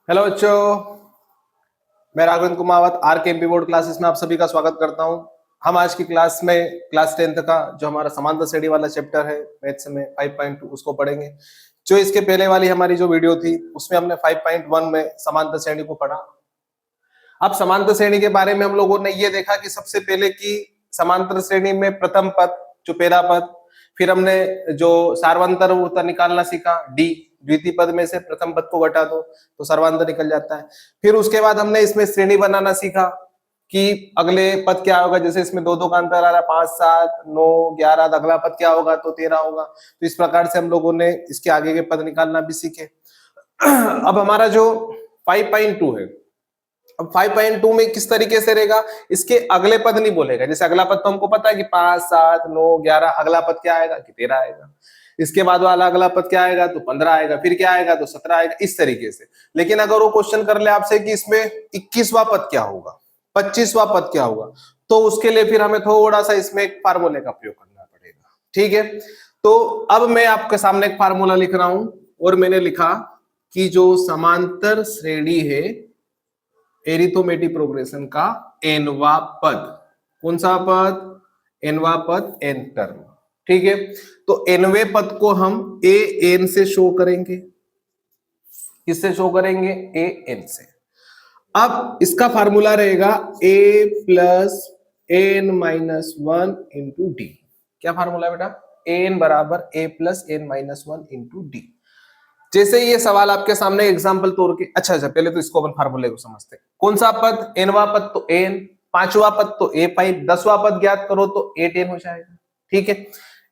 Hello बच्चों, मैं Raghavendra Kumawat are के एमपी बोर्ड क्लासेस में आप सभी का स्वागत करता हूं। हम आज की क्लास में क्लास 10th का जो हमारा समांतर श्रेणी वाला चैप्टर है मैथ्स में 5.2 उसको पढ़ेंगे। जो इसके पहले वाली हमारी जो वीडियो थी उसमें हमने 5.1 में समांतर श्रेणी को पढ़ा। अब समांतर श्रेणी के बारे में हम लोगों ने ये देखा कि सबसे पहले की समांतर श्रेणी में प्रथम पद जो पहला पद, फिर हमने जो सार्वंतर उत्तर निकालना सीखा डी, द्वितीय पद में से प्रथम पद को घटा दो तो सर्वांतर निकल जाता है। फिर उसके बाद हमने इसमें श्रेणी बनाना सीखा कि अगले पद क्या होगा, जैसे इसमें दो दो का अंतर आ रहा है 5 7 9 11, अगला पद क्या होगा तो 13 होगा। तो इस प्रकार से हम लोगों ने इसके आगे के पद निकालना भी सीखे। अब हमारा जो 5.2 है, अब 5.2 में किस तरीके से रहेगा, इसके अगले पद नहीं बोलेगा। जैसे अगला पद तो हमको पता है कि 5 7 9 11, अगला पद क्या आएगा कि 13 आएगा। इसके बाद वाला अगला पद क्या आएगा तो 15 आएगा, फिर क्या आएगा तो 17 आएगा, इस तरीके से। लेकिन अगर वो क्वेश्चन कर ले आपसे कि इसमें 21वां पद क्या होगा, 25वां पद क्या होगा, तो उसके लिए फिर हमें थोड़ा सा इसमें एक फार्मूले का प्रयोग करना पड़ेगा। ठीक है, तो अब मैं आपके सामने एक फार्मूला लिख रहा हूं और मैंने लिखा कि जो समांतर श्रेणी है एरिथमेटिक प्रोग्रेशन का एनवा पद, कौन सा पद, एनवा पद, एन टर्म। ठीक है, तो एनवे पद को हम ए एन से शो करेंगे। किससे शो करेंगे, ए एन से। अब इसका फार्मूला रहेगा a plus n minus 1 into d. क्या फार्मूला बेटा, एन बराबर a plus n minus 1 into d. जैसे ये सवाल आपके सामने एग्जांपल तौर के, अच्छा पहले तो इसको अपन फार्मूले को समझते हैं। कौन सा पद, एनवा पद तो एन, पांचवा पद तो ए 5, 10वां पद ज्ञात करो तो ए 10 हो जाएगा। ठीक है,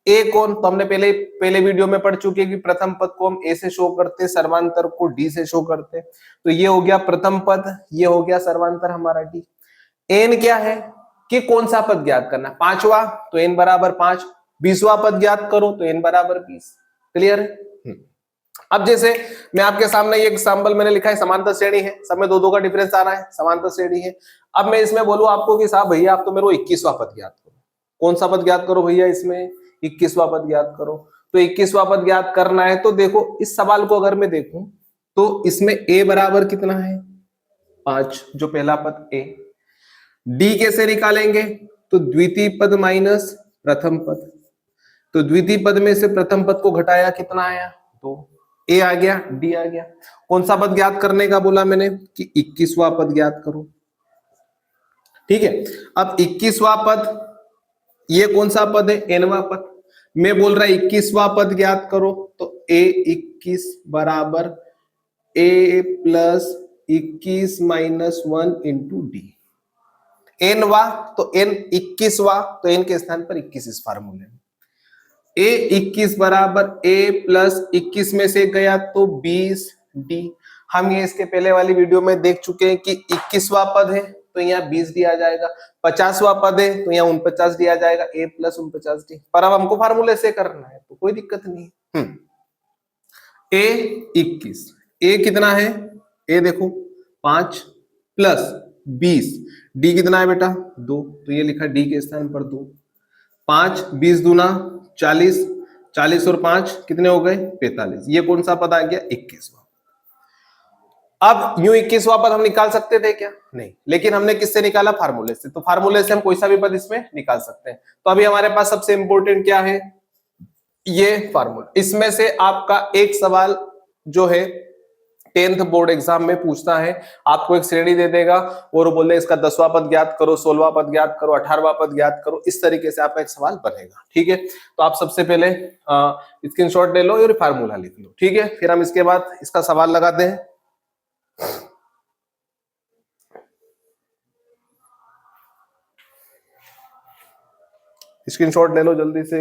ए कौन, तो हमने पहले वीडियो में पढ़ चुके कि प्रथम पद को हम ए से शो करते, सर्वांतर को डी से शो करते। तो ये हो गया प्रथम पद, ये हो गया सर्वांतर हमारा डी। एन क्या है कि कौन सा पद ज्ञात करना, पांचवा तो एन बराबर 5, 20वां पद ज्ञात करो तो एन बराबर 20। क्लियर है। अब जैसे मैं आपके सामने ये एग्जांपल मैंने लिखा है, समांतर श्रेणी है, सब में दो दो का डिफरेंस आ रहा है, समांतर श्रेणी है। अब मैं इसमें बोलूं आपको कि साहब भैया आप तो मेरे को 21वां पद ज्ञात करो। कौन सा पद ज्ञात करो भैया, इसमें 21वां पद ज्ञात करो। तो 21वां पद ज्ञात करना है तो देखो इस सवाल को अगर मैं देखूं तो इसमें ए बराबर कितना है 5, जो पहला पद ए। डी कैसे निकालेंगे, तो द्वितीय पद माइनस प्रथम पद। तो द्वितीय पद में से प्रथम पद को घटाया कितना आया 2, ए आ गया, डी आ गया। कौन सा पद ज्ञात करने का बोला मैंने कि 21वां पद ज्ञात करो। ठीक है, अब 21वां पद ये कौन सा पद है, एनवा पद। मैं बोल रहा 21वां पद ज्ञात करो तो ए 21 बराबर a plus 21 minus 1 into D. एनवा तो एन 21वां, तो एन के स्थान पर 21 इस फार्मूले में। ए 21 बराबर ए प्लस 21 में से गया तो 20 डी। हम ये इसके पहले वाली वीडियो में देख चुके हैं कि 21वां पद है तो यहाँ 20 डी आ जाएगा, 50वां पद है तो यहाँ 49 डी आ जाएगा, ए प्लस 49 डी। पर अब हमको फार्मूले से करना है तो कोई दिक्कत नहीं है। ए 21, ए कितना है, ए देखो 5 प्लस 20, डी कितना है बेटा 2, तो ये लिखा डी के स्थान पर 2। 5 20 दूना 40, 40 और 5 कितने हो गए 45। ये कौन सा पद आ गया 21वां। अब यूं 21वां पद हम निकाल सकते थे क्या, नहीं, लेकिन हमने किससे निकाला, फार्मूले से। तो फार्मूले से हम कोई सा भी पद इसमें निकाल सकते हैं। तो अभी हमारे पास सबसे इंपॉर्टेंट क्या है, ये फार्मूला। इसमें से आपका एक सवाल जो है 10th बोर्ड एग्जाम में पूछता है, आपको एक श्रेणी दे देगा और बोल दे इसका 10वां पद ज्ञात करो, 16वां पद ज्ञात करो, 18वां पद ज्ञात करो। इस तरीके से आपका एक सवाल बनेगा। ठीक है, तो आप सबसे पहले स्क्रीनशॉट ले लो और फार्मूला लिख लो। ठीक है, फिर हम इसके बाद इसका सवाल लगाते हैं। स्क्रीनशॉट ले लो जल्दी से।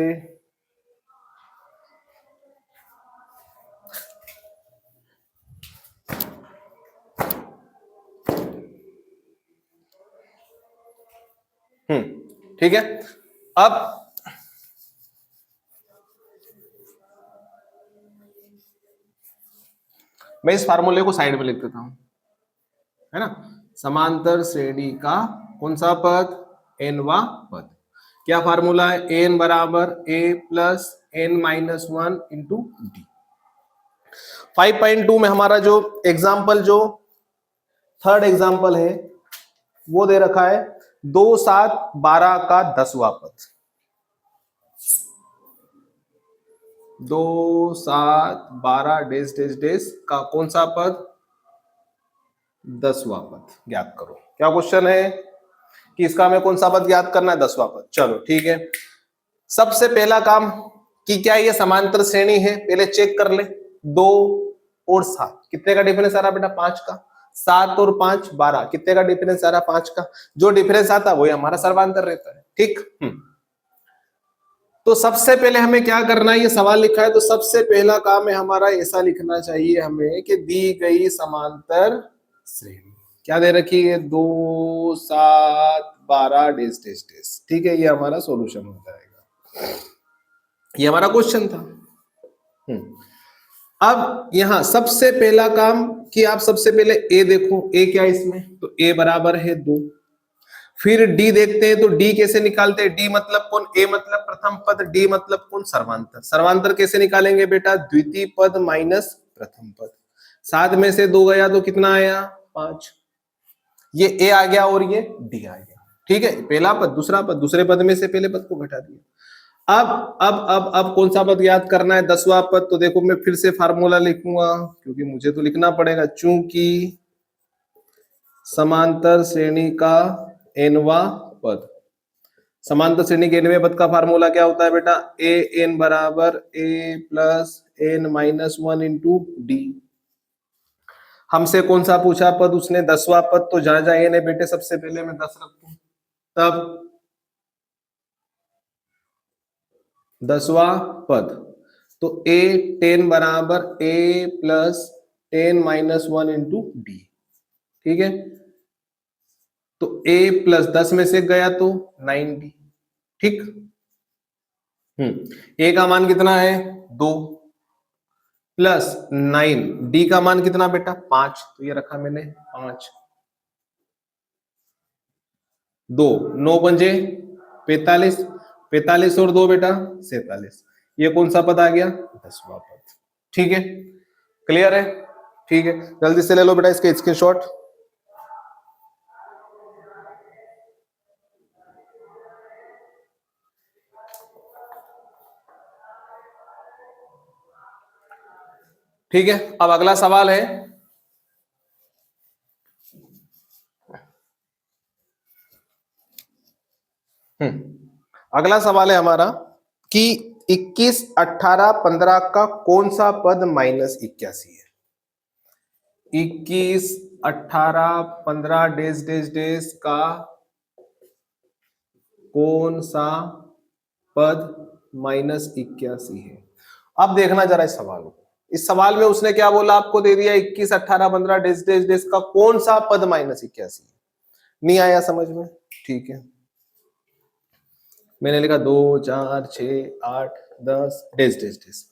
ठीक है, अब मैं इस फार्मूले को साइड में लिख देता हूं, है ना। समांतर श्रेणी का कौन सा पद, एनवा पद। क्या फार्मूला है, एन बराबर a plus n minus 1 into d. 5.2 में हमारा जो एग्जाम्पल जो थर्ड एग्जाम्पल है, वो दे रखा है 2 7 12 का 10वां पद। 2 7 12 डेस डेस डेस का कौन सा पद? 10वां पद ज्ञात करो। क्या क्वेश्चन है कि इसका हमें कौन सा पद ज्ञात करना है? 10वां पद। चलो ठीक है, सबसे पहला काम कि क्या ये समांतर श्रेणी है, पहले चेक कर ले। 2 और 7 कितने का डिफरेंस आ रहा बेटा? 5 का। 7 और 5 12 कितने का डिफरेंस आ रहा? 5 का। जो डिफरेंस आता है वही हमारा सर्वांतर रहता है। ठीक। तो सबसे पहले हमें क्या करना है, ये सवाल लिखा है तो सबसे पहला काम है हमारा ऐसा लिखना चाहिए हमें कि दी गई समांतर श्रेणी क्या दे रखी है? 2 7 12 डेस डेस डेस। ठीक है, ये हमारा सॉल्यूशन हो जाएगा। ये हमारा क्वेश्चन था। अब यहां सबसे पहला काम कि आप सबसे पहले ए देखो, ए क्या है इसमें? तो ए बराबर है 2। फिर डी देखते हैं, तो डी कैसे निकालते हैं? डी मतलब कौन? ए मतलब प्रथम पद, डी मतलब कौन? सर्वांतर। सर्वांतर कैसे निकालेंगे बेटा? द्वितीय पद माइनस प्रथम पद। 7 में से 2 गया तो कितना आया? 5। ये ए आ गया और ये डी आ गया। ठीक है, पहला पद दूसरा पद, दूसरे पद में से पहले पद को घटा दिया। अब कौन सा पद याद करना है? 10वां पद। तो देखो मैं फिर से फार्मूला लिखूंगा क्योंकि मुझे तो लिखना पड़ेगा, चूंकि समांतर श्रेणी का एनवा पद। समांतर श्रेणी के एनवें पद का फार्मूला क्या होता है बेटा? ए एन बराबर a plus n minus 1 into d. हमसे कौन सा पूछा पद उसने? 10वां पद। तो जहां जहां एन है बेटे सबसे पहले मैं 10 रखूं, तब 10वां पद। तो ए 10 बराबर a plus 10 minus 1 into D. ठीक है, तो a प्लस 10 में से गया तो 9d। ठीक। a का मान कितना है? 2 प्लस 9, d का मान कितना बेटा? 5। तो ये रखा मैंने 5। 2 9 पंजे 45, 45 और 2 बेटा 47। ये कौन सा पद आ गया? 10वां पद। ठीक है, क्लियर है? ठीक है, जल्दी से ले लो बेटा इसके स्क्रीनशॉट। ठीक है, अब अगला सवाल है, अगला सवाल है हमारा कि 21 18 15 का कौन सा पद माइनस 81 है? 21 18 15 डेस डेस डेस का कौन सा पद माइनस 81 है? अब देखना जरा इस सवाल को। इस सवाल में उसने क्या बोला? आपको दे दिया 21 18 15 डेस डेस डेस का कौन सा पद माइनस 81 है। नहीं आया समझ में? ठीक है, मैंने लिखा 2 4 6 8 10 डेस डेस डेस।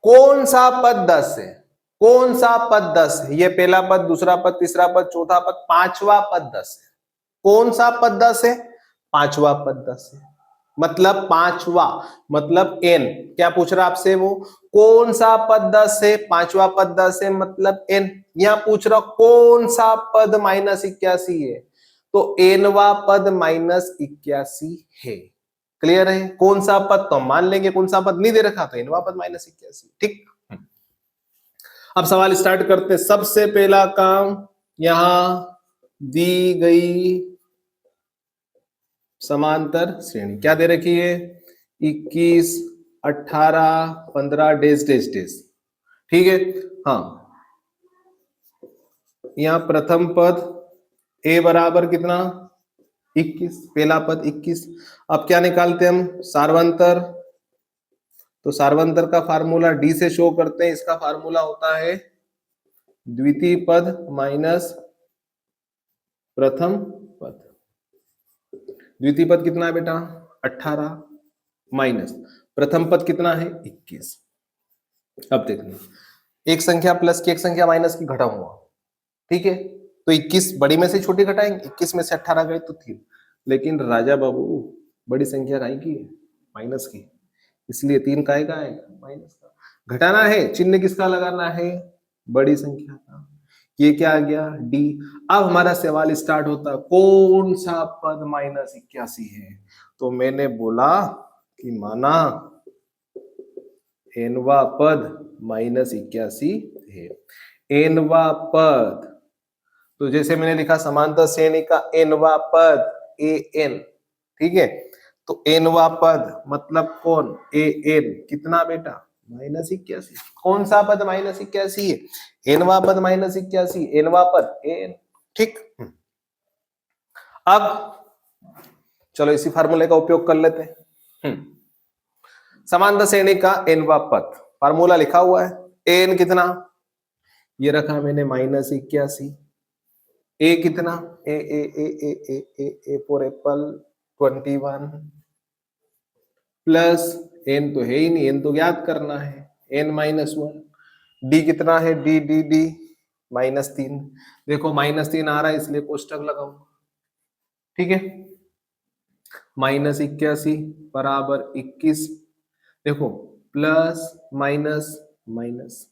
कौन सा पद 10 है? कौन सा पद 10 है? ये पहला पद, दूसरा पद, तीसरा पद, चौथा पद, पांचवा पद 10 है। कौन सा पद 10 है? पांचवा पद 10 है। मतलब पांचवा, मतलब एन। क्या पूछ रहा आपसे वो? कौन सा पद 10 है? पांचवा पद 10 है, मतलब एन। यहां पूछ रहा कौन सा पद माइनस 81 है, तो एनवा पद माइनस 81 है। क्लियर है? कौन सा पद तो हम मान लेंगे, कौन सा पद नहीं दे रखा तो एनवा पद माइनस 81। ठीक। अब सवाल स्टार्ट करते। सबसे पहला काम, यहां दी गई समांतर श्रेणी क्या दे रखी है? 21 18 15 डेस डेस डेस। ठीक है, हाँ। यहां प्रथम पद a बराबर कितना? 21, पहला पद 21। अब क्या निकालते हैं हम? सार्वंतर। तो सार्वंतर का फार्मूला डी से शो करते हैं। इसका फार्मूला होता है द्वितीय पद माइनस प्रथम पद। द्वितीय पद कितना है बेटा? 18 माइनस प्रथम पद कितना है? 21। अब देखना, एक संख्या प्लस की एक संख्या माइनस की घटा हुआ। ठीक है, तो 21 बड़ी में से छोटी घटाएंगे। 21 में से 18 गए तो 3। लेकिन राजा बाबू बड़ी संख्या काहे की है? माइनस की। इसलिए 3 काहे का आएगा? माइनस का। घटाना है, चिन्ह किसका लगाना है? बड़ी संख्या का। ये क्या आ गया डी। अब हमारा सवाल स्टार्ट होता है, कौन सा पद -81 है? तो मैंने बोला कि माना एनवा पद -81 है। एनवा पद, तो जैसे मैंने लिखा समांतर श्रेणी का एनवा पद ए एन, ठीक है। तो एनवा पद मतलब कौन? ए एन कितना बेटा? -81। कौन सा पद -81 है? एनवा पद -81, एनवा पद ए एन, ठीक। अब चलो इसी फार्मूले का उपयोग कर लेते हैं। समांतर श्रेणी का एनवा पद, फार्मूला लिखा हुआ है। एन कितना? ये रखा मैंने -81। ए कितना? A a a a a a a for apple 21 plus n तो है ही नहीं, एन तो याद करना है, n -1। डी कितना है? D D D -3। देखो -3 आ रहा है इसलिए कोष्टक लगाऊंगा, ठीक है। -81 बराबर 21, देखो प्लस माइनस माइनस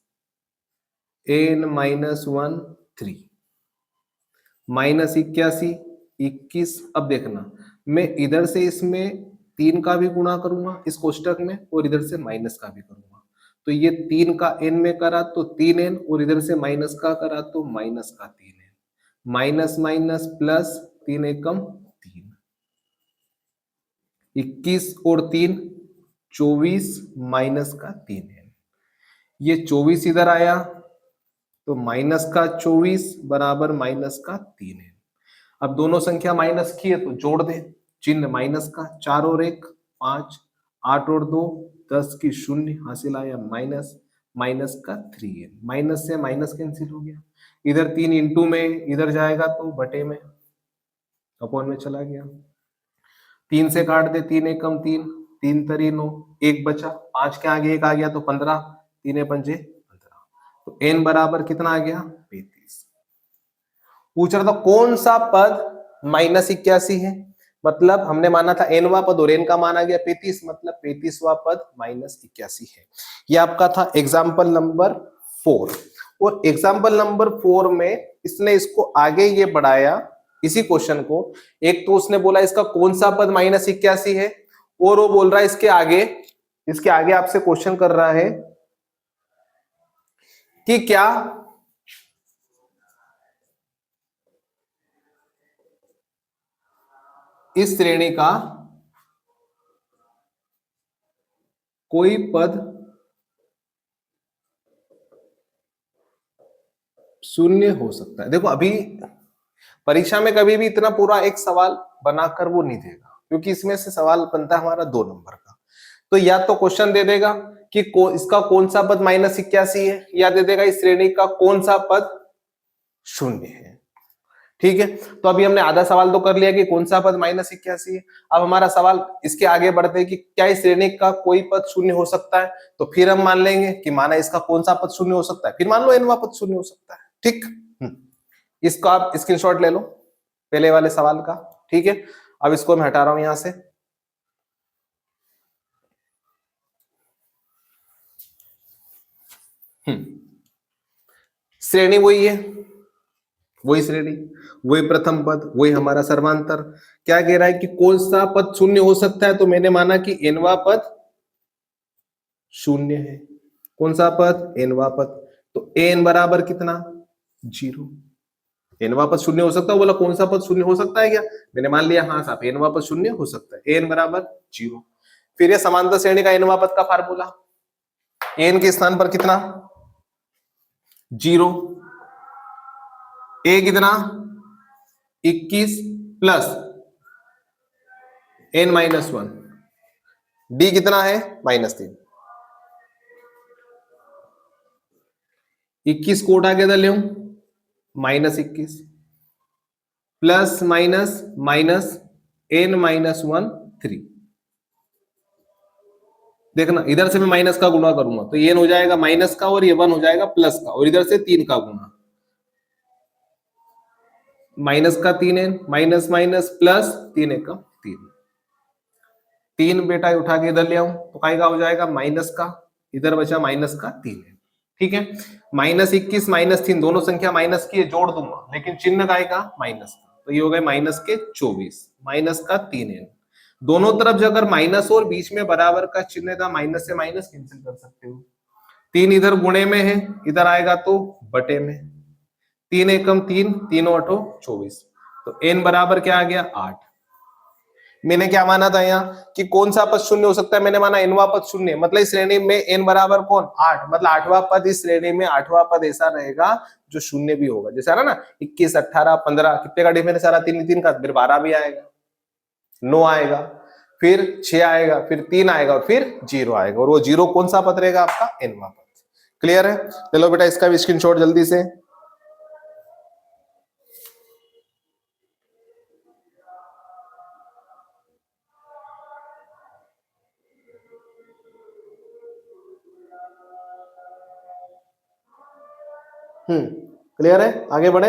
n -1 3 -81 21। अब देखना मैं इधर से इसमें 3 का भी गुणा करूंगा इस कोष्टक में, और इधर से माइनस का भी करूंगा। तो ये 3 का n में करा तो 3n, और इधर से माइनस का करा तो माइनस का 3n। माइनस माइनस प्लस 3 एकम 3, 21 और 3 24 माइनस का 3n। ये 24 इधर आया तो माइनस का 24 बराबर माइनस का 3n। अब दोनों संख्या माइनस की है तो जोड़ दे, चिन्ह माइनस का, 4 और 1 5, 8 और 2 10 की 0, हासिल आया माइनस, माइनस का 3n। माइनस से माइनस कैंसिल हो गया, इधर 3 इंटू में इधर जाएगा तो बटे में, अपॉन में चला गया। 3 से काट दे, 3 एकम 3, 3 तरी 9, 1 बचा, 5 के आगे 1 आ गया तो 15, 3 पंजे 15। तो n बराबर कितना आ गया? 35। पूछ रहा था कौन सा पद -81 है, मतलब हमने माना था एनवा पद और एन का माना गया 35, मतलब 35वां पद -81 है। ये आपका था एग्जाम्पल नंबर 4। और एग्जाम्पल नंबर 4 में इसने इसको आगे ये बढ़ाया, इसी क्वेश्चन को। एक तो उसने बोला इसका कौन सा पद -81 है, और वो बोल रहा है इसके आगे आपसे क्वेश्चन कर रहा है कि क्या इस श्रेणी का कोई पद शून्य हो सकता है। देखो अभी परीक्षा में कभी भी इतना पूरा एक सवाल बनाकर वो नहीं देगा, क्योंकि इसमें से सवाल बनता है हमारा 2 नंबर का। तो या तो क्वेश्चन दे देगा कि इसका कौन सा पद -81 है, या दे देगा इस श्रेणी का कौन सा पद शून्य है, ठीक है। तो अभी हमने आधा सवाल तो कर लिया कि कौन सा पद -81 है। अब हमारा सवाल इसके आगे बढ़ते हैं कि क्या इस श्रेणी का कोई पद शून्य हो सकता है। तो फिर हम मान लेंगे कि माना इसका कौन सा पद शून्य हो सकता है, फिर मान लो एनवा पद शून्य हो सकता है, ठीक। इसको आप स्क्रीनशॉट ले लो पहले वाले सवाल का, ठीक है। अब इसको मैं हटा रहा हूं यहां से। श्रेणी वही है, वही श्रेणी, वही प्रथम पद, वही हमारा सर्वांतर। क्या कह रहा है कि कौन सा पद शून्य हो सकता है, तो मैंने माना कि एनवा पद शून्य है। कौन सा पद? एनवा पद। तो एन बराबर कितना? 0। एनवा पद शून्य हो सकता है, बोला कौन सा पद शून्य हो सकता है क्या? मैंने मान लिया हाँ साहब एनवा पद शून्य हो सकता है, एन बराबर 0। फिर ये समांतर श्रेणी का एनवा पद का फार्मूला, एन के स्थान पर कितना? 0। ए कितना? 21 प्लस n -1। डी कितना है? -3। 21 को उठा के इधर ले -21 प्लस माइनस माइनस n -1 3। देखना इधर से मैं माइनस का गुणा करूंगा तो ये हो जाएगा माइनस का, और ये 1 हो जाएगा प्लस का, और इधर से 3 का गुणा, माइनस का 3n माइनस माइनस प्लस 3 एकम 3। 3 बेटा उठा के इधर ले आऊं तो काय का हो जाएगा माइनस का, इधर बचा माइनस का 3n, ठीक है, -21 -3 दोनों संख्या माइनस की है, जोड़ दूंगा, लेकिन चिन्ह काय का माइनस का, तो ये हो गए -24 माइनस का 3n। दोनों तरफ जो अगर माइनस और बीच में बराबर का चिन्ह था, माइनस से माइनस कैंसिल कर सकते हो। 3 इधर गुणे में है, इधर आएगा तो बटे में, 3 एकम 3, 3 अठो 24, तो n बराबर क्या आ गया 8। मैंने क्या माना था यहाँ कि कौन सा पद शून्य हो सकता है, मैंने माना nवां पद शून्य, मतलब इस श्रेणी में n बराबर कौन 8, मतलब 8वां पद इस श्रेणी में 8वां पद ऐसा रहेगा जो शून्य भी होगा। जैसे आ ना 21 18 15 कितने का डिफरेंस आ रहा, 3 3 का, फिर 12 भी आएगा, 9 आएगा, फिर 6 आएगा, फिर 3 आएगा, फिर 0 आएगा, और वो 0 कौन सा पद रहेगा आपका nवां पद। क्लियर है? चलो बेटा इसका भी स्क्रीनशॉट जल्दी से। क्लियर है? आगे बढ़े।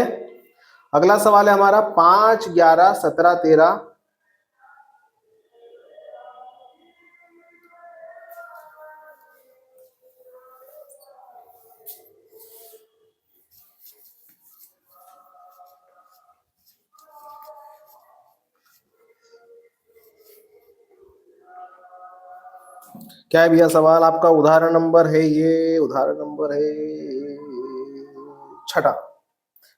अगला सवाल है हमारा 5 11 17 13। क्या है भैया सवाल आपका? उदाहरण नंबर है ये, उदाहरण नंबर है 6,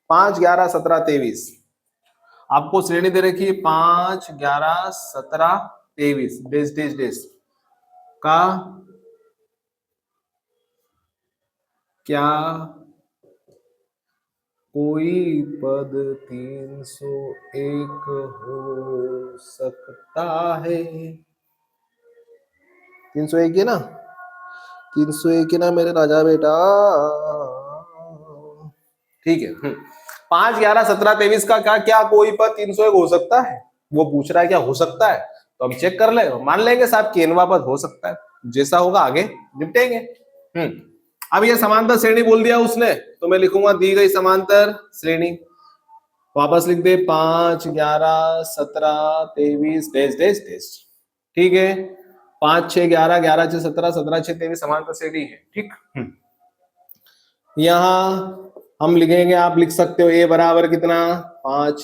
5 11 17 23। आपको श्रेणी दे रखी है 5 11 17 23 डेस डेस डेस का क्या कोई पद 301 हो सकता है? 301 है ना, 301 है ना मेरे राजा बेटा। ठीक है। 5 11 17 23 का क्या क्या कोई पद 301 हो सकता है, वो पूछ रहा है क्या हो सकता है, तो हम चेक कर ले, मान लेंगे साहब कि nवां पद हो सकता है, जैसा होगा आगे निपटेंगे। अब ये समांतर श्रेणी बोल दिया उसने, तो मैं लिखूंगा दी गई समांतर श्रेणी, वापस लिख दे 5 11 17 23 डेस डेस डेस। ठीक है, 5 6 11 11 6 17 17 6 23 समांतर श्रेणी है। ठीक, यहाँ हम लिखेंगे, आप लिख सकते हो a बराबर कितना 5,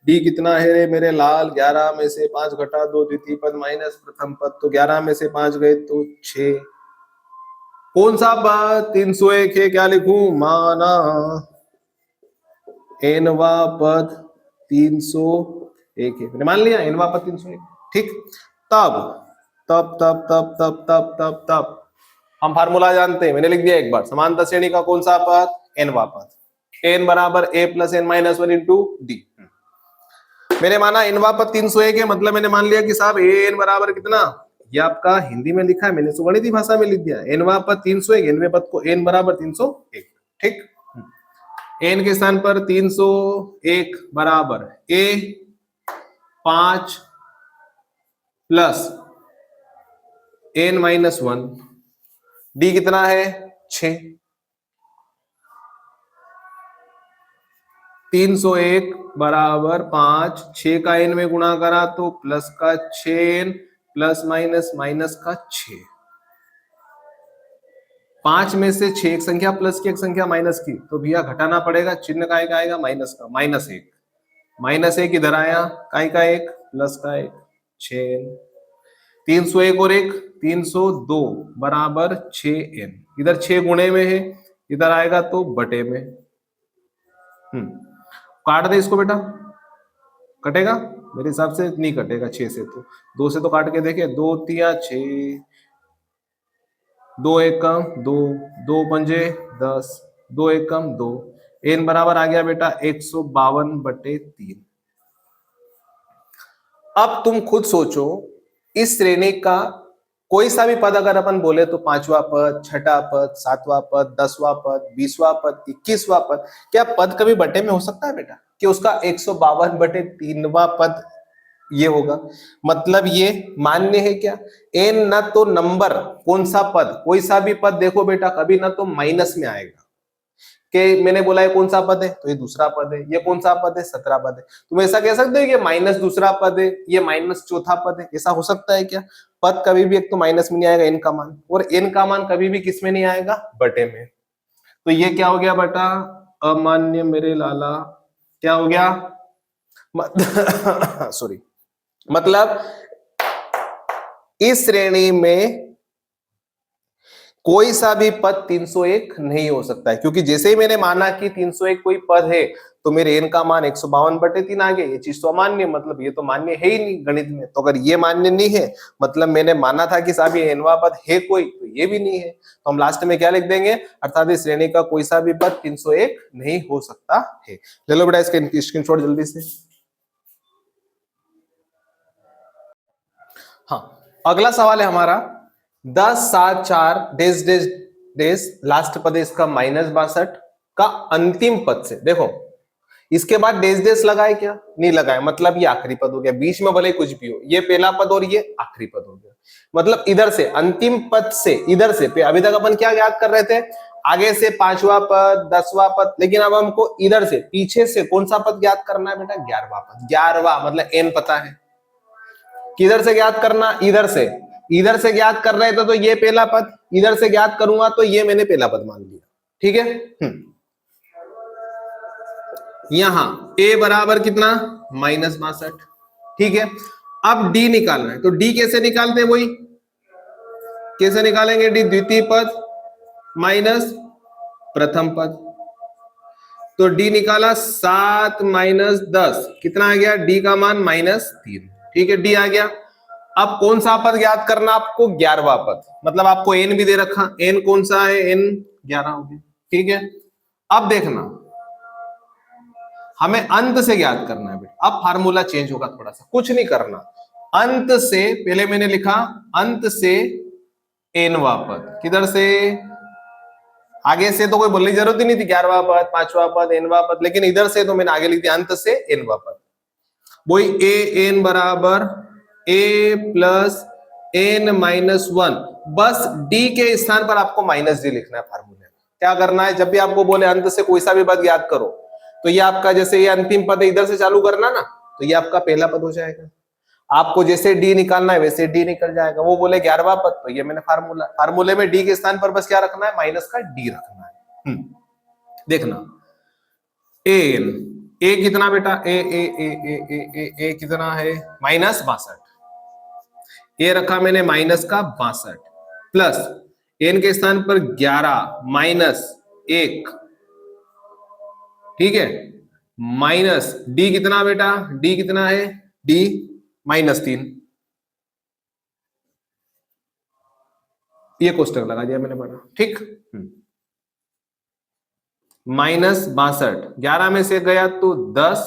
d कितना है रे मेरे लाल, 11 में से 5 घटा 2 द्वितीय पद माइनस प्रथम पद, तो 11 में से 5 गए तो 6। कौन सा पद 301 है, क्या लिखूं, माना nवां पद 301 है, मैंने मान लिया nवां पद 301। ठीक, तब तब तब तब तब तब तब तब हम फार्मूला जानते हैं, मैंने लिख दिया एक बार, समांतर श्रेणी का कौन सा पद, nवां पद, n बराबर a plus n minus 1 into D. मैंने माना nवां पद 301 है, मतलब मैंने मान लिया कि साहब an बराबर कितना, ये आपका हिंदी में लिखा है, मैंने गणितीय भाषा में लिख दिया, nवां पद 301, nवें पद को n बराबर 301। ठीक, n के स्थान पर 301 बराबर a 5 plus n minus 1, d कितना है 6, 301 बराबर 5, 6 का n में गुणा करा तो प्लस का 6n प्लस माइनस माइनस का 6। 5 में से 6 एक संख्या प्लस की, एक संख्या माइनस की, तो भैया घटाना पड़ेगा, चिन्ह काय का आएगा माइनस का, -1 इधर आया, काय का 1 प्लस का 1 6n, 301 और 1 302 बराबर 6n, इधर 6 गुणे में है, इधर आएगा तो बटे में। काट दे इसको बेटा, कटेगा मेरे हिसाब से नहीं कटेगा, 6 से तो 2 से तो काट के देखे, 2 तिया 6, 2 एकम 2, 2 पंजे 10, 2 एकम 2, n बराबर आ गया बेटा 152/3। अब तुम खुद सोचो, इस श्रेणी का कोई सा भी पद अगर अपन बोले तो 5वां पद, 6ठा पद, 7वां पद, 10वां पद, 20वां पद, 21वां पद, क्या पद कभी बटे में हो सकता है बेटा, कि उसका 152/3वां पद ये होगा, मतलब ये मान्य है क्या, n ना तो नंबर, कौन सा पद, कोई सा भी पद देखो बेटा कभी ना तो माइनस में आएगा, कि मैंने बोला है कौन सा पद है, तो ये दूसरा पद है, ये कौन सा पद है 17 पद है, तुम ऐसा कह सकते हो कि माइनस दूसरा पद है, ये माइनस चौथा पद है, ऐसा हो सकता है क्या, पद कभी भी एक तो माइनस में नहीं आएगा n का मान, और n का मान कभी भी किस में नहीं आएगा, बटे में। तो ये क्या हो गया बेटा, अमान्य मेरे लाला, क्या हो गया सॉरी, मतलब इस श्रेणी में कोई सा भी पद 301 नहीं हो सकता है, क्योंकि जैसे ही मैंने माना कि 301 कोई पद है तो मेरे n का मान 152/3 आ गया। ये चीज तो अमान्य, मतलब ये तो मान्य है ही नहीं गणित में। तो अगर ये मान्य नहीं है, मतलब मैंने माना था कि साहब ये nवां पद है कोई, तो ये भी नहीं है, तो हम लास्ट में क्या लिख देंगे, अर्थात इस श्रेणी का कोई सा भी पद 301 नहीं हो सकता है। ले लो बेटा इसके स्क्रीनशॉट जल्दी से। हाँ, अगला सवाल है हमारा 10, 7, 4 डेज डेज डेज, लास्ट पद है इसका -62 का अंतिम पद से। देखो इसके बाद डेज डेज लगाए क्या, नहीं लगाए, मतलब ये आखिरी पद हो गया। बीच में भले कुछ भी हो, ये पहला पद और ये आखिरी पद हो गया। मतलब इधर से अंतिम पद से, इधर से अभी तक अपन क्या याद कर रहे थे, आगे से 5वां पद, 10वां पद, लेकिन अब हमको इधर से पीछे से कौन सा पद याद करना है बेटा, 11वां पद। 11वां मतलब n पता है, किधर से ज्ञात करना, इधर से। इधर से ज्ञात कर रहे थे तो ये पहला पद, इधर से ज्ञात करूंगा तो ये मैंने पहला पद मान लिया। ठीक है, यहां a बराबर कितना, -62। ठीक है, अब d निकालना है, तो d कैसे निकालते हैं, वही कैसे निकालेंगे, d द्वितीय पद माइनस प्रथम पद। तो d निकाला 7 - 10 कितना आ गया, d का मान -3। ठीक है, d आ गया। अब कौन सा पद ज्ञात करना आपको, 11वां पद, मतलब आपको n भी दे रखा, n कौन सा है, n 11 हो गया। ठीक है, अब देखना हमें अंत से ज्ञात करना है बेटा। अब फार्मूला चेंज होगा थोड़ा सा, कुछ नहीं करना, अंत से, पहले मैंने लिखा अंत से nवां पद, किधर से, आगे से तो कोई बोलने की जरूरत ही नहीं थी, 11वां पद, 5वां पद, nवां पद, लेकिन इधर से तो मैंने आगे लिख दिया अंत से nवां पद। वही a n बराबर a प्लस n -1, बस d के स्थान पर आपको -d लिखना है फार्मूले में। क्या करना है, जब भी आपको बोले अंत से कोई सा भी पद याद करो, तो ये आपका, जैसे ये अंतिम पद है, इधर से चालू करना ना, तो ये आपका पहला पद हो जाएगा। आपको जैसे d निकालना है वैसे d निकल जाएगा। वो बोले 11वां पद, तो ये मैंने फार्मूले में d के स्थान पर बस क्या रखना है, माइनस का d रखना है। देखना a कितना बेटा, a कितना है, -62, ये रखा मैंने माइनस का 62, प्लस n के स्थान पर 11 -1, ठीक है, माइनस d कितना बेटा, d कितना है, d -3, ये कोष्टक लगा दिया मैंने बड़ा। ठीक, -62, 11 में से गया तो 10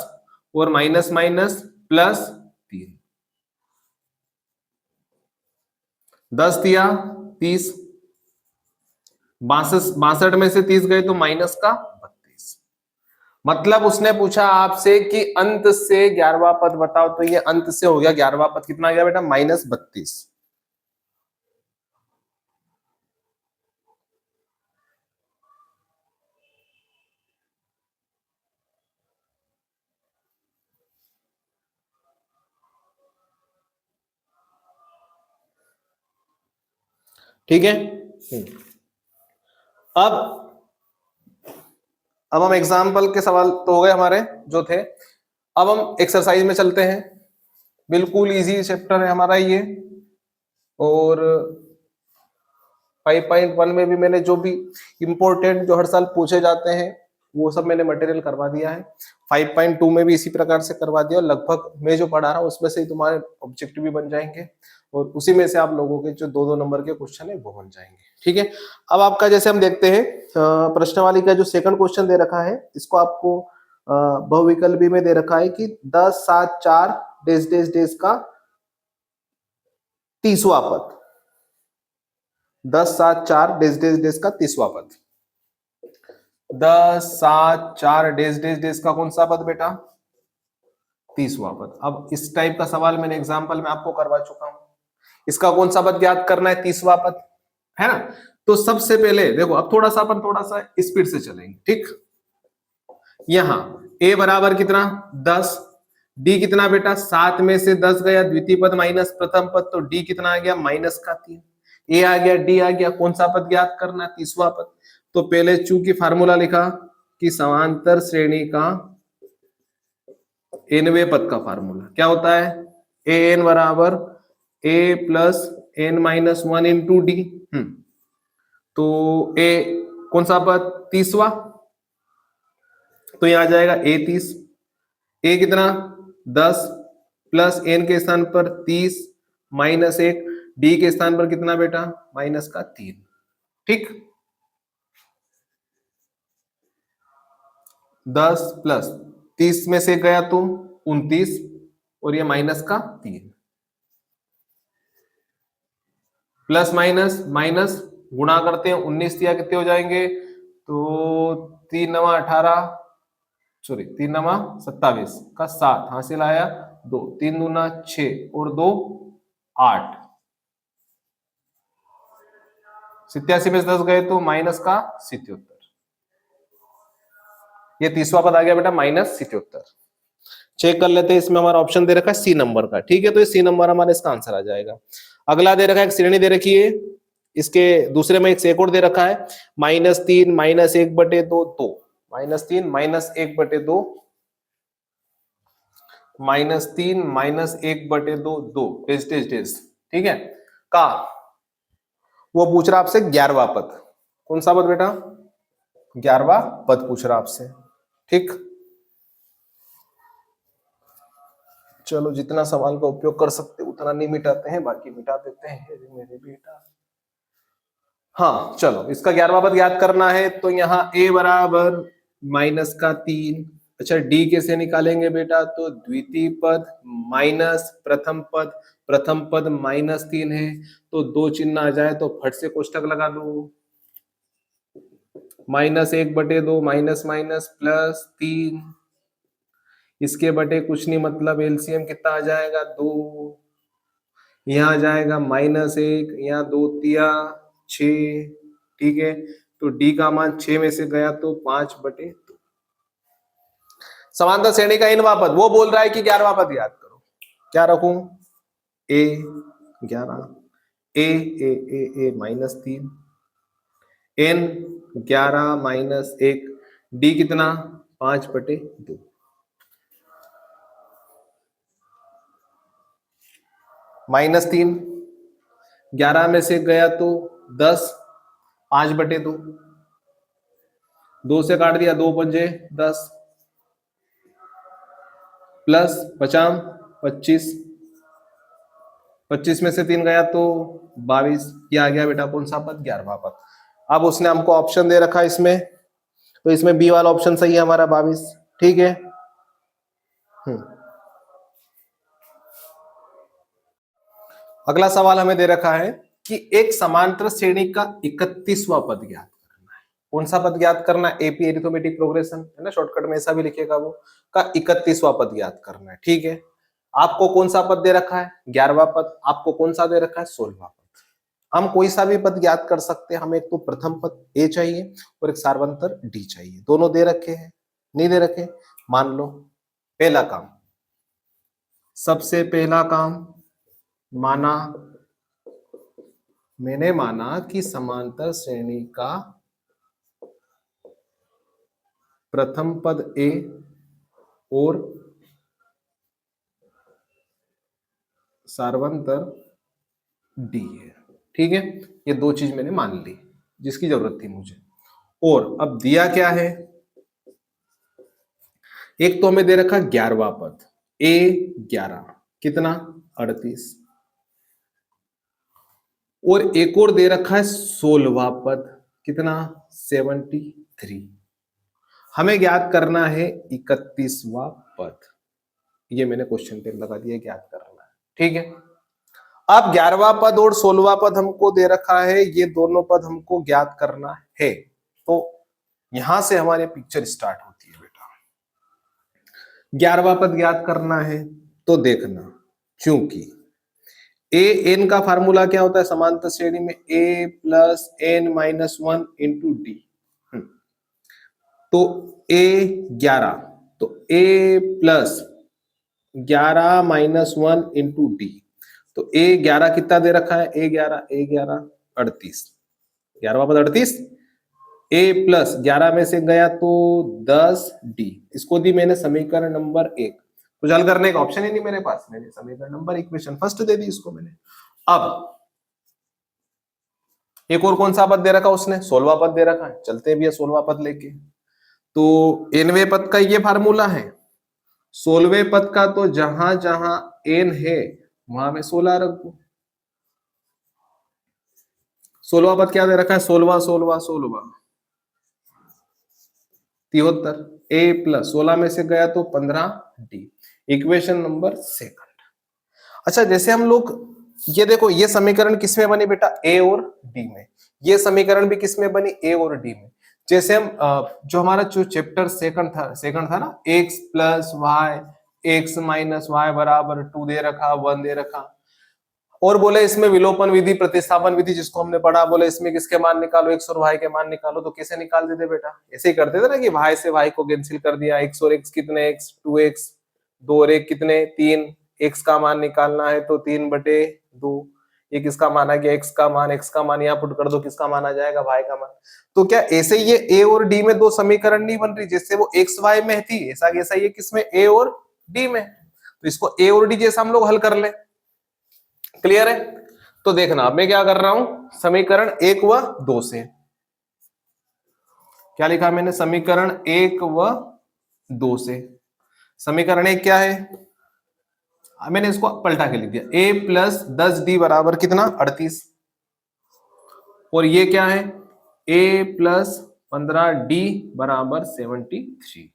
और माइनस माइनस प्लस 3, 10 दिया 30, 62 में से 30 गए तो माइनस का 32। मतलब उसने पूछा आपसे कि अंत से 11वां पद बताओ, तो ये अंत से हो गया 11वां पद, कितना गया बेटा, -32। ठीक है, अब हम एग्जाम्पल के सवाल तो हो गए हमारे जो थे, अब हम एक्सरसाइज में चलते हैं। बिल्कुल इजी चैप्टर है हमारा ये, और 5.1 में भी मैंने जो भी इंपॉर्टेंट जो हर साल पूछे जाते हैं वो सब मैंने मटेरियल करवा दिया है। 5.2 में भी इसी प्रकार से करवा दिया, लगभग मैं जो पढ़ा रहा हूँ उसमें से ही तुम्हारे ऑब्जेक्टिव भी बन जाएंगे, और उसी में से आप लोगों के जो 2-2 नंबर के क्वेश्चन है वो बन जाएंगे। ठीक है, अब आपका जैसे हम देखते हैं प्रश्नावली का जो सेकंड क्वेश्चन दे रखा है, इसको आपको बहुविकल्पी में दे रखा है कि 10, 7, 4 डेज डेज डेज का 30वां पद, 10, 7, 4 डेज डेज डेज का 30वां पद, 10, 7, 4 डेज डेज डेज का कौन सा पद बेटा, 30वां पद। अब इस टाइप का सवाल मैंने एग्जाम्पल में आपको करवा चुका हूं, इसका कौन सा पद ज्ञात करना है, 30वां पद, है ना। तो सबसे पहले देखो, अब थोड़ा सा अपन थोड़ा सा स्पीड से चलेंगे। ठीक, यहां a बराबर कितना, 10, d कितना बेटा, 7 में से 10 गया, द्वितीय पद माइनस प्रथम पद, तो d कितना आ गया, -3, a आ गया, d आ गया, कौन सा पद ज्ञात करना है, 30वां पद। तो पहले चूंकि फार्मूला लिखा कि समांतर श्रेणी का nवें पद का फार्मूला क्या होता है, ए एन बराबर a plus n minus one into d. तो ए कौन सा पद, 30वां, तो यहां आ जाएगा ए 30, ए कितना 10 प्लस एन के स्थान पर 30 माइनस 1, डी के स्थान पर कितना बेटा माइनस का 3। ठीक, 10 प्लस 30 में से गया तो 29 और ये माइनस का 3, प्लस माइनस माइनस गुणा करते हैं, 19 दिया कितने हो जाएंगे, तो 3 नवा 18, सॉरी 3 नवा 27 का 7 हासिल आया 2, 3 दूना 6 और 2 8, 87 में से 10 गए तो माइनस का 77। ये 30वां पद आ गया बेटा माइनस 77। चेक कर लेते हैं, इसमें हमारा ऑप्शन दे रखा है सी नंबर का। ठीक है, तो ये सी नंबर हमारा इसका आंसर आ जाएगा। अगला दे रखा है एक श्रेणी दे रखी है, इसके दूसरे में एक और दे रखा है -3 माइनस 1/2 2, -3 माइनस 1/2 -3 माइनस 1/2 2 डेज। ठीक है, का वो पूछ रहा आपसे 11वां पद, कौन सा पद बेटा 11वां पद पूछ रहा आपसे। ठीक, चलो जितना सवाल का उपयोग कर सकते उतना नहीं मिटाते हैं, बाकी मिटा देते हैं मेरे बेटा। हाँ चलो, इसका 11वां पद याद करना है, तो यहाँ a बराबर माइनस का 3। अच्छा, d कैसे निकालेंगे बेटा, तो द्वितीय पद माइनस प्रथम पद, प्रथम पद -3 है, तो 2 चिन्ह आ जाए तो फट से कोष्टक लगा दो, -1/2 माइनस माइनस प्लस 3, इसके बटे कुछ नहीं, मतलब एलसीएम कितना आ जाएगा 2, यहाँ आ जाएगा -1, यहाँ 2 तिया 6। ठीक है, तो डी का मान 6 में से गया तो 5/2। समांतर श्रेणी का nवां पद, वो बोल रहा है कि 11वां पद याद करो, क्या रखूं, a 11, a a a a -3, n 11 minus 1, d कितना 5/2। -3 11 में से गया तो 10, 5/2, 2 से काट दिया, 2 पंजे 10, प्लस 50 25, 25 में से 3 गया तो 22, ये आ गया बेटा कौन सा पद 11वां पद। अब उसने हमको ऑप्शन दे रखा है इसमें, तो इसमें बी वाला ऑप्शन सही है हमारा 22। ठीक है, अगला सवाल हमें दे रखा है कि एक समांतर श्रेणी का 31वां पद ज्ञात करना है। कौन सा पद ज्ञात करना है, एपी एरिथमेटिक प्रोग्रेशन है ना, शॉर्टकट में ऐसा भी लिखेगा वो, का 31वां पद ज्ञात करना है। ठीक है, आपको कौन सा पद दे रखा है 11वां पद, आपको कौन सा दे रखा है 16वां पद। हम कोई सा भी पद ज्ञात कर सकते हैं, हमें एक तो प्रथम पद ए चाहिए और एक सार्वंतर डी चाहिए, दोनों दे रखे हैं, नहीं दे रखे, मान लो पहला काम, सबसे पहला काम मैंने माना कि समांतर श्रेणी का प्रथम पद ए और सार्वंतर डी है। ठीक है, ये दो चीज मैंने मान ली जिसकी जरूरत थी मुझे। और अब दिया क्या है, एक तो हमें दे रखा 11वां पद ए 11 कितना 38, और एक और दे रखा है 16वां पद कितना 73। हमें ज्ञात करना है 31वां पद, ये मैंने क्वेश्चन पे लगा दिया, ज्ञात करना है। ठीक है, अब 11वां पद और 16वां पद हमको दे रखा है, ये दोनों पद हमको ज्ञात करना है। तो यहां से हमारी पिक्चर स्टार्ट होती है बेटा। 11वां पद ज्ञात करना है तो देखना, चूंकि ए एन का फार्मूला क्या होता है समांतर श्रेणी में, a plus n minus 1 into d. तो ए 11, तो a plus 11 minus 1 into d, तो ए 11 कितना दे रखा है, ए 11 38, 11वां पद 38, ए प्लस 11 में से गया तो 10 डी, इसको दी मैंने समीकरण नंबर 1। कुछ हल करने का ऑप्शन ही नहीं मेरे पास, मैंने समीकरण नंबर इक्वेशन फर्स्ट दे दी इसको मैंने। अब एक और कौन सा पद दे रखा उसने, 16वां पद दे रखा है, चलते भी है 16वां पद लेके। तो nवें पद का ये फार्मूला है, 16वें पद का तो जहां जहां n है वहां मैं 16 रख दूं। 16वां पद क्या दे रखा है, 16वां 16वां 16वां 73, a प्लस 16 में से गया तो 15 डी, इक्वेशन नंबर सेकंड। अच्छा जैसे हम लोग ये देखो, ये समीकरण किसमें बनी बेटा, ए और डी में, ये समीकरण भी किसमें बनी, ए और डी में। जैसे हम जो हमारा जो चैप्टर सेकंड था ना, X plus Y X minus Y बराबर 2 दे रखा, 1 दे रखा, और बोले इसमें विलोपन विधि प्रतिस्थापन विधि जिसको हमने पढ़ा, बोले इसमें किसके मान निकालो, एक्स और वाई के मान निकालो, तो कैसे निकाल देते बेटा, ऐसे ही करते थे ना कि वाई से वाई को कैंसिल कर दिया, एक्स और एक्स कितने, एक्स 2x, 2 और 1 कितने 3, एक्स का मान निकालना है तो 3/2, ये किसका मान आ गया, एक्स का मान यहाँ पुट कर दो, किसका मान आ जाएगा, वाई का मान। तो क्या ऐसे ये ए और डी में दो समीकरण नहीं बन रही, जैसे वो एक्स वाई में थी ऐसा कैसा ये किसमें, ए और डी में, तो इसको ए और डी जैसा हम लोग हल कर ले। क्लियर है, तो देखना मैं क्या कर रहा हूं, समीकरण 1 व 2 से क्या लिखा मैंने, समीकरण 1 व 2 से, समीकरण 1 क्या है, मैंने इसको पलटा के लिख दिया, a प्लस 10d बराबर कितना 38, और ये क्या है, a प्लस 15d बराबर 73।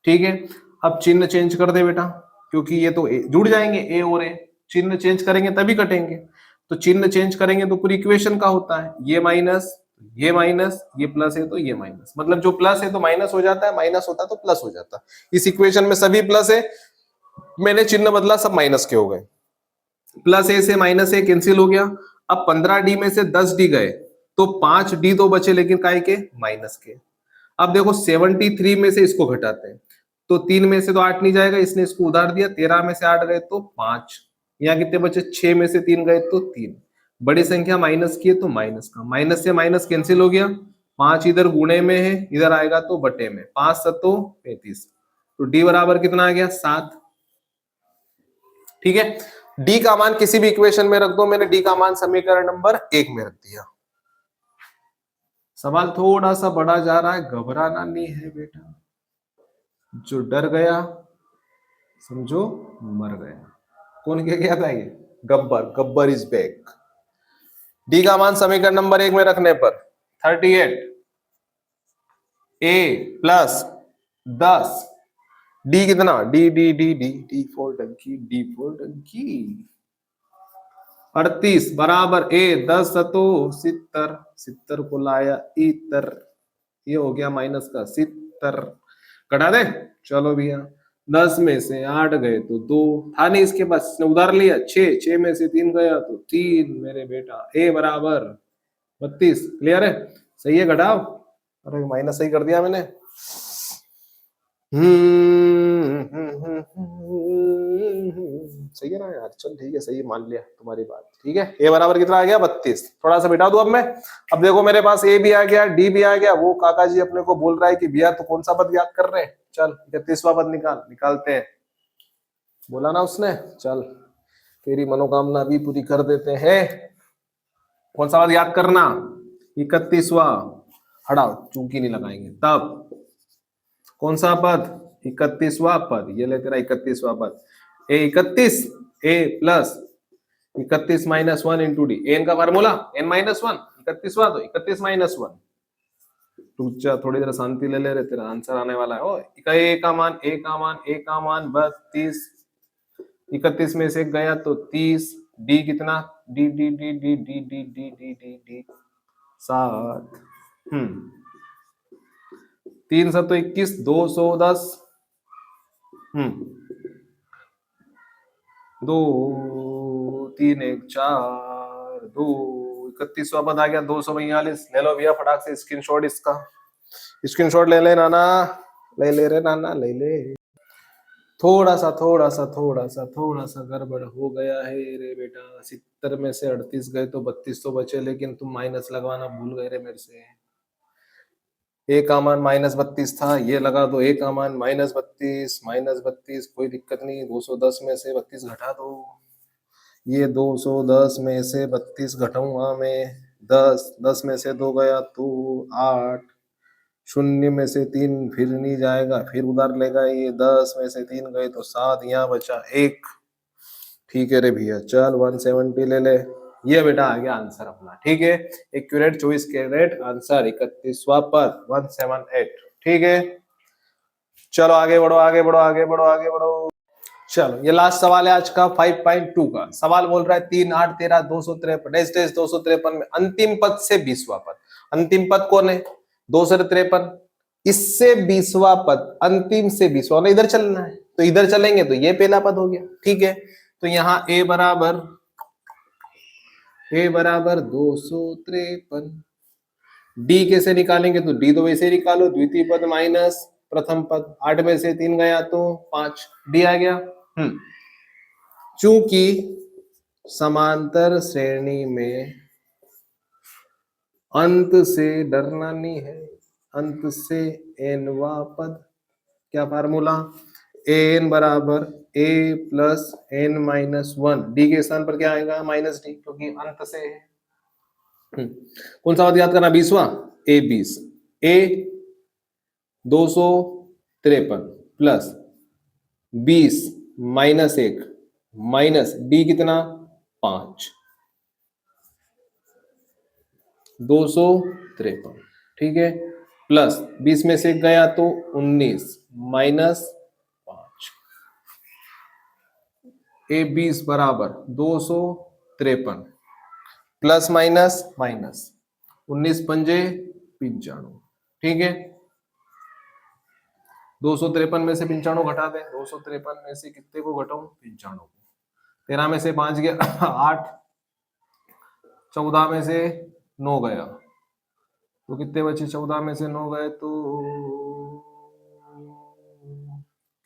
ठीक है, अब चिन्ह चेंज कर दे बेटा, क्योंकि ये तो जुड़ जाएंगे a और a, चिन्ह चेंज करेंगे तभी कटेंगे, तो चिन्ह चेंज करेंगे तो पूरी इक्वेशन का होता है, ये माइनस ये माइनस, ये प्लस है तो ये माइनस, मतलब जो प्लस है तो माइनस हो जाता है, माइनस होता है तो प्लस हो जाता है। इस इक्वेशन में सभी प्लस है, मैंने चिन्ह बदला सब माइनस के हो गए, प्लस ए से माइनस ए कैंसिल हो गया। अब 15d में से 10d गए तो 5d तो बचे, लेकिन काय के, माइनस के। अब देखो 73 में से इसको घटाते हैं तो 3 में से तो 8 नहीं जाएगा, इसने इसको उधार दिया, 13 में से 8 गए तो 5, यहाँ कितने बचे, 6 में से 3 गए तो 3, बड़ी संख्या माइनस की है तो माइनस का, माइनस से माइनस कैंसिल हो गया, 5 इधर गुणे में है, इधर आएगा तो बटे में, 5 सत्तो 35, तो डी बराबर कितना आ गया 7। ठीक है, डी का मान किसी भी इक्वेशन में रख दो, मैंने डी का मान समीकरण नंबर 1 में रख दिया। सवाल थोड़ा सा बड़ा जा रहा है, घबराना नहीं है बेटा, जो डर गया समझो मर गया। कौन कह गया था ये, Gabbar, Gabbar is back. D का मान समीकरण नंबर 1 में रखने पर 38 ए प्लस 10 डी कितना, D D D D D for Dunki, D for Dunki 38 बराबर ए 10 सतो 70, 70 को लाया इतर, ये हो गया माइनस का 70, कटा दे, चलो भैया 10 में से 8 गए तो 2 था नहीं इसके पास, इसने उधार लिया, 6 में से 3 गया तो 3, मेरे बेटा ए बराबर 32। क्लियर है, सही है, घटाओ, अरे माइनस सही कर दिया मैंने। सही है ना यार, चल ठीक है, सही है, मान लिया तुम्हारी बात, ठीक है। ए बराबर कितना आ गया 32, थोड़ा सा बिठा दू अब मैं, अब देखो मेरे पास ए भी आ गया, डी भी आ गया, वो काका जी अपने को बोल रहा है कि भैया तो कौन सा पद याद कर रहे हैं, चल 31वां पद निकालते हैं, बोला ना उसने, चल तेरी मनोकामना भी पूरी कर देते हैं। कौन सा पद याद करना, 31वां, हटाओ चूंकि नहीं लगाएंगे, तब कौन सा पद, 31वां पद, ये ले तेरा 31वां पद, a 31 a plus 31 minus 1 into d, n का फार्मूला एन माइनस 1, 31वां तो 31 माइनस 1, तू थोड़ी देर शांति ले ले रे, तेरा आंसर आने वाला है। ओ ए का मान, ए का मान, ए का मान 32, 31 में से गया तो 30, डी कितना, D D D D D D D D D D 7, 3 7 21, 210, 2 3 1 4 2, 31वां पद आ गया 242, ले लो भैया फटाक से स्क्रीनशॉट, इसका स्क्रीनशॉट ले ले नाना, ले ले रे नाना, ले ले। थोड़ा सा गड़बड़ हो गया है रे बेटा, 70 में से 38 गए तो 32 तो बचे, लेकिन तुम माइनस लगवाना भूल गए रे मेरे से, a का मान -32 था, ये लगा दो a का मान -32, कोई दिक्कत नहीं। 210 में से 32 घटा दो, ये 210 में से 32 घटाऊंगा मैं, 10 में से 2 गया तो 8, 0 में से 3 फिर नहीं जाएगा, फिर उधर लेगा ये, 10 में से 3 गए तो 7, यहाँ बचा 1। ठीक है रे भैया, चल 170 ले ले। ये बेटा आ गया आंसर अपना। ठीक है, एक्यूरेट 24 कैरेट आंसर 31वां पद 178। ठीक है, चलो आगे बढ़ो आगे बढ़ो आगे बढ़ो आगे बढ़ो। चलो ये लास्ट सवाल है आज का 5.2 का। सवाल बोल रहा है 3 8 13 253 253 में अंतिम पद से 20वां पद। अंतिम पद कौन है? 253। इससे 20वां पद, अंतिम से 20वां, इधर चलना है तो इधर चलेंगे तो ये पहला पद हो गया। ठीक है, तो यहाँ a बराबर 253। d कैसे निकालेंगे? तो d तो वैसे निकालो, द्वितीय पद माइनस प्रथम पद, 8 में से 3 गया तो 5, d आ गया। चूंकि समांतर श्रेणी में अंत से डरना नहीं है, अंत से nवा पद, क्या फार्मूला? an बराबर a plus n minus 1, d के स्थान पर क्या आएगा? माइनस d, क्योंकि अंत से है। कौन सा पद याद करना? 20वां, a 20, a 253 plus 20 minus 1 minus d कितना? 5, 253। ठीक है, प्लस 20 में से गया तो 19 माइनस 5, a 20 बराबर 253 प्लस माइनस माइनस 19 पंजे 95। ठीक है, 253 में से 95 घटा दे। 253 में से कितने को घटाऊं? 95 को। 13 में से 5 गया 8, 14 में से 9 गया तो कितने बचे? 14 में से 9 गए तो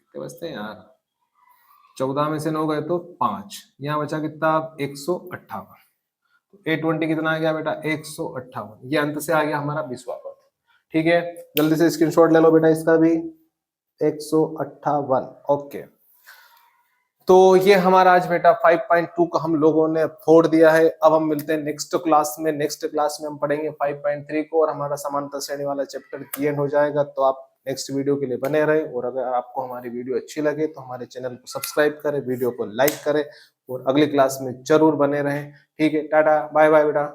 कितने बचते हैं यार? 14 में से 9 गए तो 5, यहाँ बचा कितना? 158। A20 कितना आ गया बेटा? 158। ये अंत से आ गया हमारा 20वां पद। ठीक है, जल्दी से स्क्रीनशॉट ले लो बेटा इसका भी, 158। ओके, तो ये हमारा आज बेटा 5.2 का हम लोगों ने फोड़ दिया है। अब हम मिलते हैं नेक्स्ट क्लास में। नेक्स्ट क्लास में हम पढ़ेंगे 5.3 को और हमारा समांतर श्रेणी वाला चैप्टर क्लियर हो जाएगा। तो आप नेक्स्ट वीडियो के लिए बने रहे, और अगर आपको हमारी वीडियो अच्छी लगे तो हमारे चैनल को सब्सक्राइब करें, वीडियो को लाइक करें और अगली क्लास में जरूर बने रहें। ठीक है, टाटा बाय बाय बेटा।